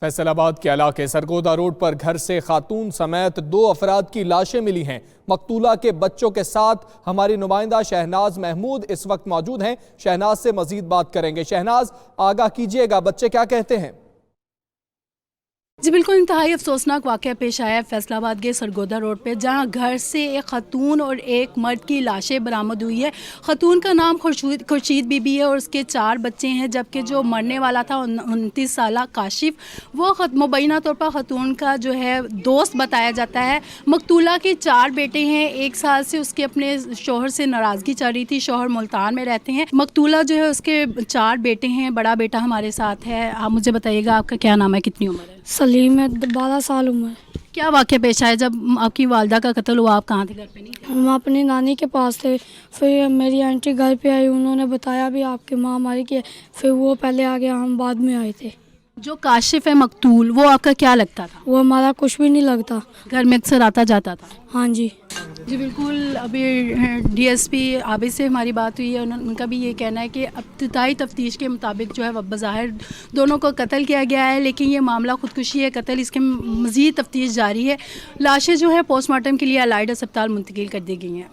فیصل آباد کے علاقے سرگودا روڈ پر گھر سے خاتون سمیت 2 افراد کی لاشیں ملی ہیں۔ مقتولہ کے بچوں کے ساتھ ہماری نمائندہ شہناز محمود اس وقت موجود ہیں۔ شہناز سے مزید بات کریں گے۔ شہناز، آگاہ کیجئے گا، بچے کیا کہتے ہیں؟ جی بالکل، انتہائی افسوسناک واقعہ پیش آیا ہے فیصل آباد کے سرگودا روڈ پہ، جہاں گھر سے ایک خاتون اور ایک مرد کی لاشیں برآمد ہوئی ہے۔ خاتون کا نام خورشید بی بی ہے اور اس کے 4 بچے ہیں، جبکہ جو مرنے والا تھا 29 سالہ کاشف، وہ مبینہ طور پر خاتون کا جو ہے دوست بتایا جاتا ہے۔ مقتولہ کے 4 بیٹے ہیں۔ 1 سال سے اس کے اپنے شوہر سے ناراضگی چل رہی تھی، شوہر ملتان میں رہتے ہیں۔ مقتولہ جو ہے اس کے 4 بیٹے ہیں، بڑا بیٹا ہمارے ساتھ ہے۔ آپ مجھے بتائیے گا آپ کا کیا نام ہے، کتنی عمر ہے؟ سلیم ہے، 12 سال عمر ہے۔ کیا واقعہ پیش آیا جب آپ کی والدہ کا قتل ہوا؟ آپ کہاں تھے؟ گھر پہ نہیں تھے؟ ہم اپنی نانی کے پاس تھے، پھر میری آنٹی گھر پہ آئی، انہوں نے بتایا بھی آپ کی ماں ہماری کی ہے، پھر وہ پہلے آ گیا، ہم بعد میں آئے تھے۔ جو کاشف ہے مقتول، وہ آپ کا کیا لگتا تھا؟ وہ ہمارا کچھ بھی نہیں لگتا۔ گھر میں اکثر آتا جاتا تھا؟ ہاں جی جی بالکل، ابھی ڈی ایس پی عابد سے ہماری بات ہوئی ہے، ان کا بھی یہ کہنا ہے کہ ابتدائی تفتیش کے مطابق جو ہے بظاہر دونوں کو قتل کیا گیا ہے، لیکن یہ معاملہ خودکشی ہے، قتل، اس کے مزید تفتیش جاری ہے۔ لاشیں جو ہے پوسٹ مارٹم کے لیے الائڈ اسپتال منتقل کر دی گئی ہیں۔